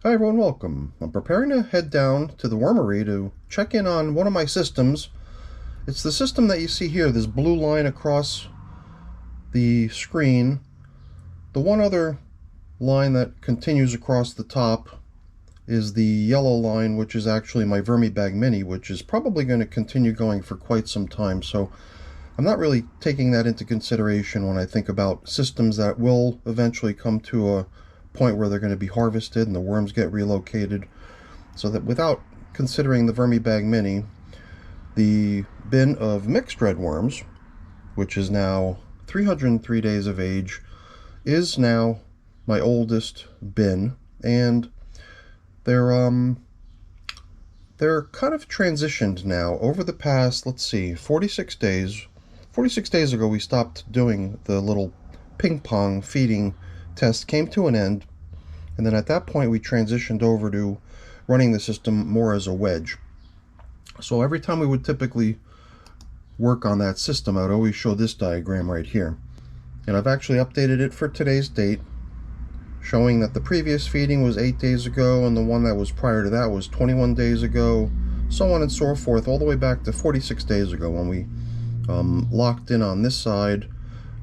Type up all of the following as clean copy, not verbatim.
Hi everyone, welcome. I'm preparing to head down to the wormery to check in on one of my systems. It's the system that you see here, this blue line across the screen. The one other line that continues across the top is the yellow line, which is actually my Vermibag Mini, which is probably going to continue going for quite some time. So I'm not really taking that into consideration when I think about systems that will eventually come to a point where they're going to be harvested and the worms get relocated. So that without considering the Vermibag Mini, the bin of mixed red worms, which is now 303 days of age, is now my oldest bin, and they're kind of transitioned now over the past, let's see, 46 days. 46 days ago we stopped doing the little ping pong feeding test, came to an end, and then at that point we transitioned over to running the system more as a wedge. So every time we would typically work on that system, I would always show this diagram right here. And I've actually updated it for today's date, showing that the previous feeding was 8 days ago and the one that was prior to that was 21 days ago, so on and so forth, all the way back to 46 days ago when we locked in on this side.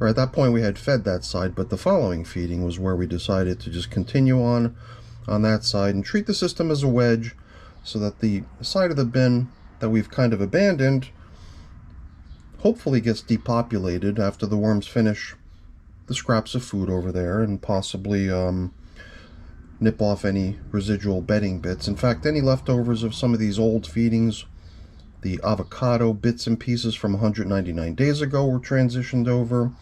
Or at that point we had fed that side, but the following feeding was where we decided to just continue on that side and treat the system as a wedge, so that the side of the bin that we've kind of abandoned hopefully gets depopulated after the worms finish the scraps of food over there and possibly nip off any residual bedding bits. In fact, any leftovers of some of these old feedings, the avocado bits and pieces from 199 days ago were transitioned over.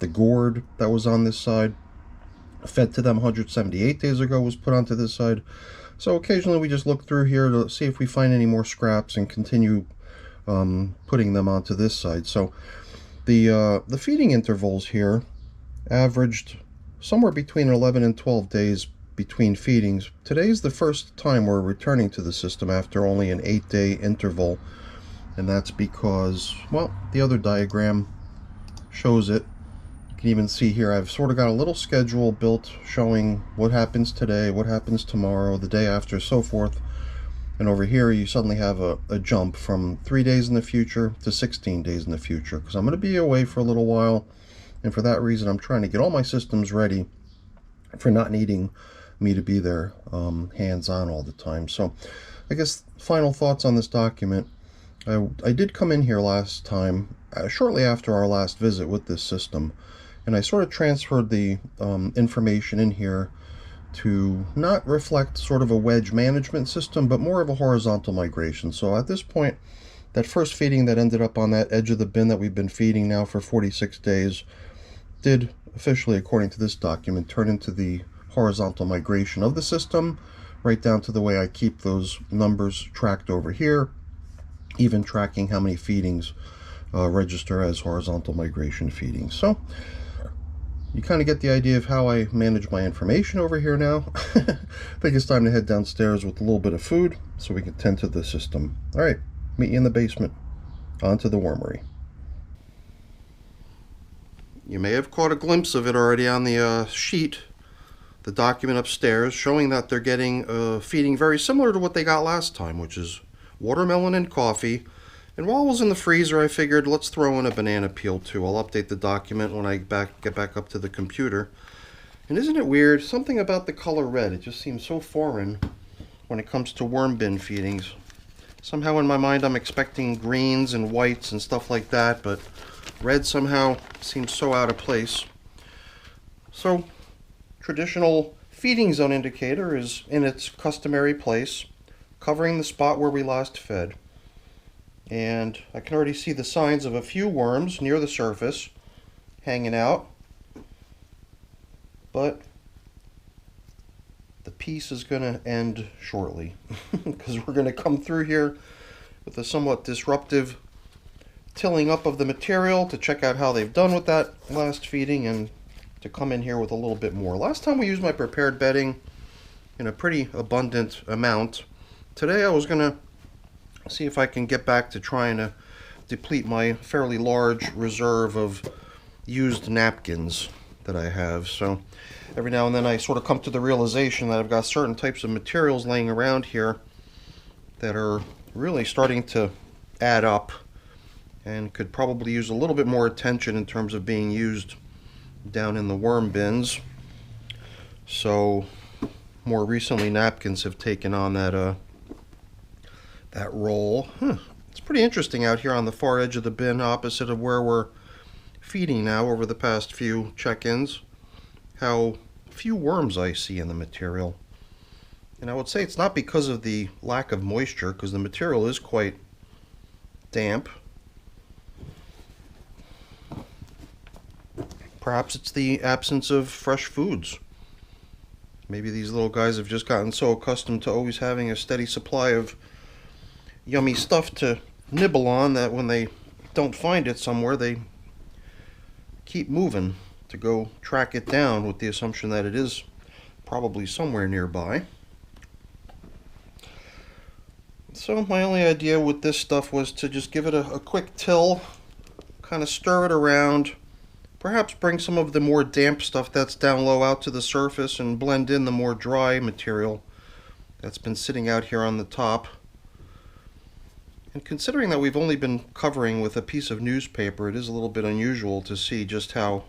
The gourd that was on this side, fed to them 178 days ago, was put onto this side. So occasionally we just look through here to see if we find any more scraps and continue putting them onto this side. So the feeding intervals here averaged somewhere between 11 and 12 days between feedings. Today's the first time we're returning to the system after only an 8-day interval, and that's because, well, the other diagram shows it. You can even see here I've sort of got a little schedule built showing what happens today, what happens tomorrow, the day after, so forth. And over here you suddenly have a jump from 3 days in the future to 16 days in the future, because I'm going to be away for a little while, and for that reason I'm trying to get all my systems ready for not needing me to be there hands-on all the time. So I guess final thoughts on this document. I did come in here last time, shortly after our last visit with this system, and I sort of transferred the information in here to not reflect sort of a wedge management system, but more of a horizontal migration. So at this point, that first feeding that ended up on that edge of the bin that we've been feeding now for 46 days did officially, according to this document, turn into the horizontal migration of the system, right down to the way I keep those numbers tracked over here, even tracking how many feedings register as horizontal migration feedings. So you kind of get the idea of how I manage my information over here now. I think it's time to head downstairs with a little bit of food so we can tend to the system. All right, meet you in the basement. On to the wormery. You may have caught a glimpse of it already on the sheet, the document upstairs, showing that they're getting feeding very similar to what they got last time, which is watermelon and coffee. And while it was in the freezer, I figured let's throw in a banana peel too. I'll update the document when I get back up to the computer. And isn't it weird? Something about the color red, it just seems so foreign when it comes to worm bin feedings. Somehow in my mind I'm expecting greens and whites and stuff like that, but red somehow seems so out of place. So traditional feeding zone indicator is in its customary place, covering the spot where we last fed. And I can already see the signs of a few worms near the surface hanging out, but the piece is going to end shortly because we're going to come through here with a somewhat disruptive tilling up of the material to check out how they've done with that last feeding and to come in here with a little bit more. Last time we used my prepared bedding in a pretty abundant amount. Today I was going to see if I can get back to trying to deplete my fairly large reserve of used napkins. that I have. So every now and then I sort of come to the realization that I've got certain types of materials laying around here that are really starting to add up and could probably use a little bit more attention in terms of being used down in the worm bins. So more recently, napkins have taken on that role. It's pretty interesting out here on the far edge of the bin, opposite of where we're feeding now over the past few check-ins, how few worms I see in the material. And I would say it's not because of the lack of moisture, because the material is quite damp. Perhaps it's the absence of fresh foods. Maybe these little guys have just gotten so accustomed to always having a steady supply of yummy stuff to nibble on that when they don't find it somewhere, they keep moving to go track it down with the assumption that it is probably somewhere nearby. So my only idea with this stuff was to just give it a quick till, kind of stir it around, perhaps bring some of the more damp stuff that's down low out to the surface and blend in the more dry material that's been sitting out here on the top. And considering that we've only been covering with a piece of newspaper, it is a little bit unusual to see just how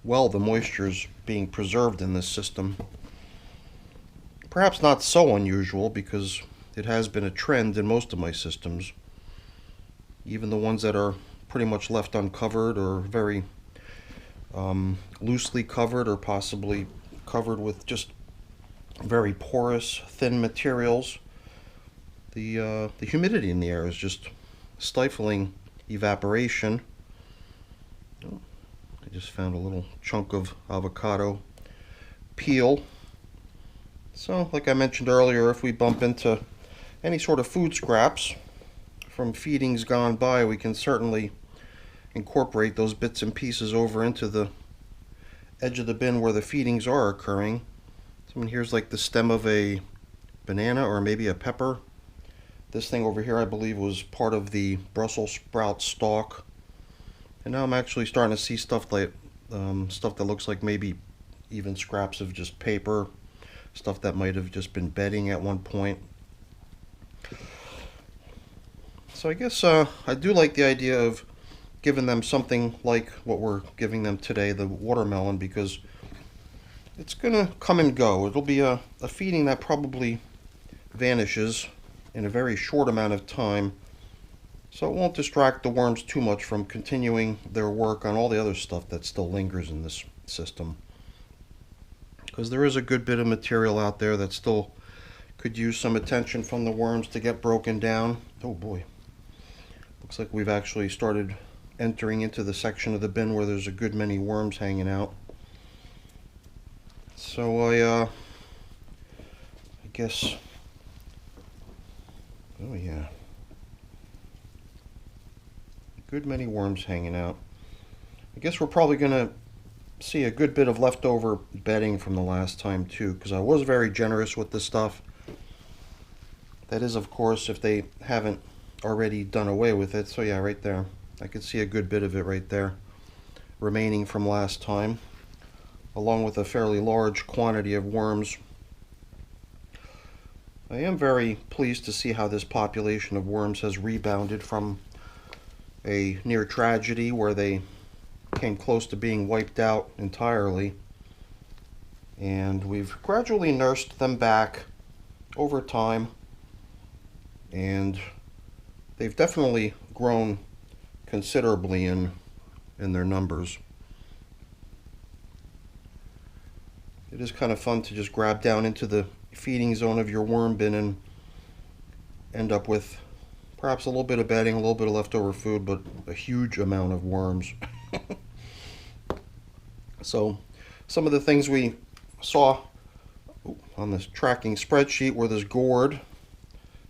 well the moisture is being preserved in this system. Perhaps not so unusual, because it has been a trend in most of my systems. Even the ones that are pretty much left uncovered or very loosely covered, or possibly covered with just very porous, thin materials. The humidity in the air is just stifling evaporation. Oh, I just found a little chunk of avocado peel. So, like I mentioned earlier, if we bump into any sort of food scraps from feedings gone by, we can certainly incorporate those bits and pieces over into the edge of the bin where the feedings are occurring. So here's like the stem of a banana or maybe a pepper. This thing over here I believe was part of the Brussels sprout stalk. And now I'm actually starting to see stuff like stuff that looks like maybe even scraps of just paper, stuff that might have just been bedding at one point. So I guess I do like the idea of giving them something like what we're giving them today, the watermelon, because it's gonna come and go. It'll be a feeding that probably vanishes in a very short amount of time, so it won't distract the worms too much from continuing their work on all the other stuff that still lingers in this system. Because there is a good bit of material out there that still could use some attention from the worms to get broken down. Oh boy. Looks like we've actually started entering into the section of the bin where there's a good many worms hanging out. So I guess, oh yeah, a good many worms hanging out. I guess we're probably gonna see a good bit of leftover bedding from the last time too, because I was very generous with this stuff. That is, of course, if they haven't already done away with it. So yeah, right there, I could see a good bit of it right there remaining from last time, along with a fairly large quantity of worms. I am very pleased to see how this population of worms has rebounded from a near tragedy where they came close to being wiped out entirely, and we've gradually nursed them back over time, and they've definitely grown considerably in their numbers. It is kind of fun to just grab down into the feeding zone of your worm bin and end up with perhaps a little bit of bedding, a little bit of leftover food, but a huge amount of worms. So some of the things we saw on this tracking spreadsheet were this gourd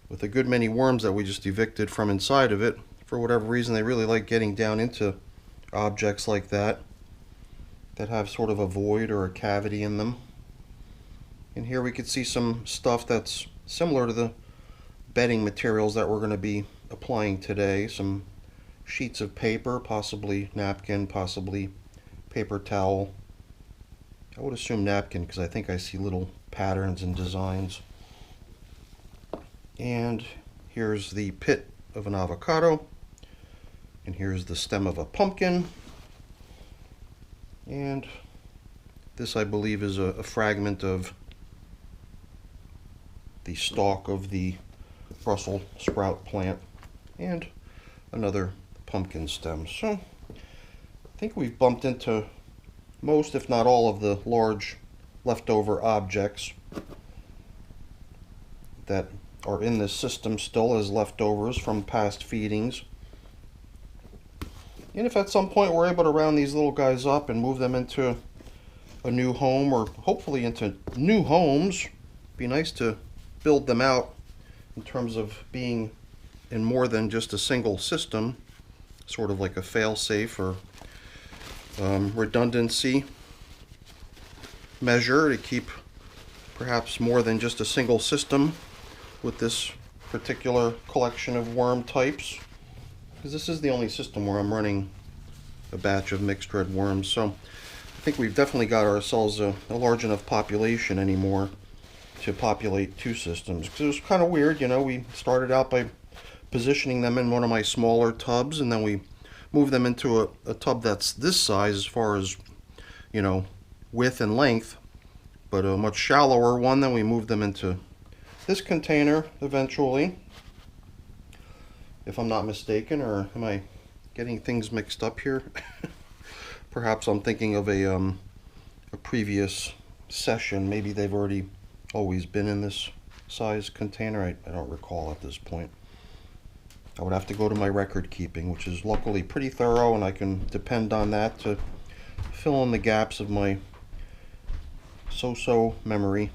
with a good many worms that we just evicted from inside of it. For whatever reason, they really like getting down into objects like that have sort of a void or a cavity in them. And here we could see some stuff that's similar to the bedding materials that we're going to be applying today. Some sheets of paper, possibly napkin, possibly paper towel, I would assume napkin because I think I see little patterns and designs. And here's the pit of an avocado. And here's the stem of a pumpkin. And this, I believe, is a fragment of the stalk of the Brussels sprout plant. And another pumpkin stem. So I think we've bumped into most, if not all, of the large leftover objects that are in this system still as leftovers from past feedings. And if at some point we're able to round these little guys up and move them into a new home, or hopefully into new homes, it'd be nice to build them out in terms of being in more than just a single system, sort of like a fail-safe or redundancy measure to keep perhaps more than just a single system with this particular collection of worm types, because this is the only system where I'm running a batch of mixed red worms. So I think we've definitely got ourselves a large enough population anymore to populate two systems, because it was kind of weird, you know. We started out by positioning them in one of my smaller tubs, and then we moved them into a tub that's this size as far as, you know, width and length, but a much shallower one. Then we moved them into this container eventually, if I'm not mistaken, or am I getting things mixed up here? Perhaps I'm thinking of a previous session. Maybe they've already always been in this size container. I don't recall at this point. I would have to go to my record keeping, which is luckily pretty thorough, and I can depend on that to fill in the gaps of my so-so memory.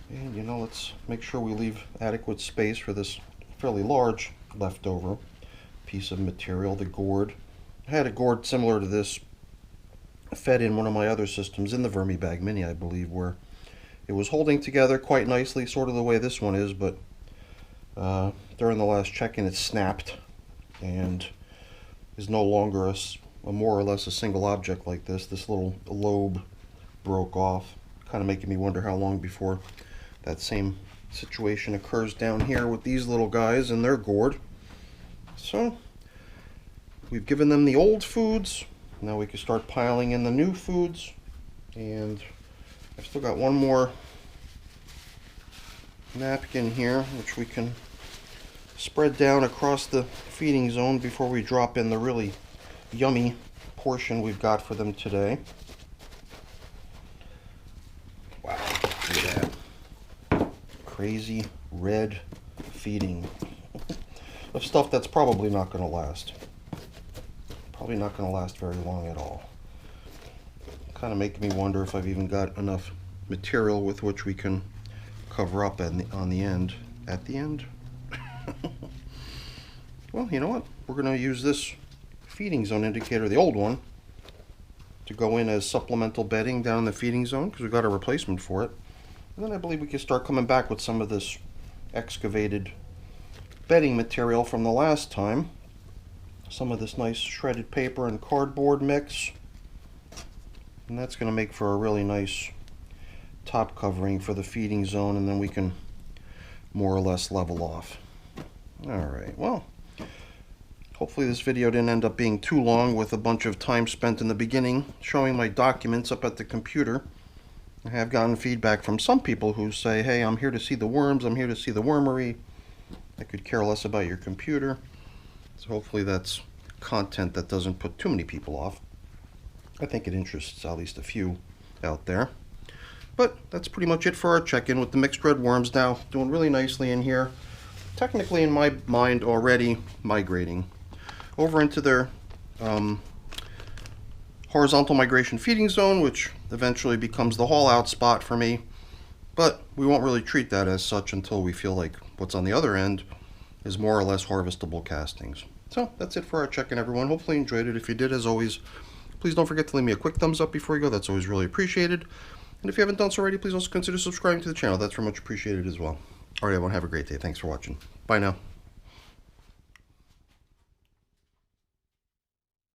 And, you know, let's make sure we leave adequate space for this fairly large leftover piece of material, the gourd. I had a gourd similar to this fed in one of my other systems in the Vermibag Mini, I believe, where it was holding together quite nicely, sort of the way this one is, but during the last check-in it snapped and is no longer a more or less a single object like this. This little lobe broke off, kind of making me wonder how long before that same situation occurs down here with these little guys and their gourd. So we've given them the old foods. Now we can start piling in the new foods. And I've still got one more napkin here, which we can spread down across the feeding zone before we drop in the really yummy portion we've got for them today. Wow, look at that. Crazy red feeding of stuff that's probably not going to last. Probably not going to last very long at all. Kind of making me wonder if I've even got enough material with which we can cover up on the end. At the end? Well, you know what? We're going to use this feeding zone indicator, the old one, to go in as supplemental bedding down in the feeding zone, because we've got a replacement for it. And then I believe we can start coming back with some of this excavated bedding material from the last time. Some of this nice shredded paper and cardboard mix. And that's going to make for a really nice top covering for the feeding zone, and then we can more or less level off. Alright, well, hopefully this video didn't end up being too long with a bunch of time spent in the beginning showing my documents up at the computer. I have gotten feedback from some people who say, hey, I'm here to see the worms, I'm here to see the wormery. I could care less about your computer. So hopefully that's content that doesn't put too many people off. I think it interests at least a few out there. But that's pretty much it for our check-in with the mixed red worms now. Doing really nicely in here. Technically, in my mind, already migrating over into their horizontal migration feeding zone, which eventually becomes the haul out spot for me. But we won't really treat that as such until we feel like what's on the other end is more or less harvestable castings. So that's it for our check-in, everyone. Hopefully you enjoyed it. If you did, as always, please don't forget to leave me a quick thumbs up before you go. That's always really appreciated. And if you haven't done so already, please also consider subscribing to the channel. That's very much appreciated as well. Alright, everyone, have a great day. Thanks for watching. Bye now.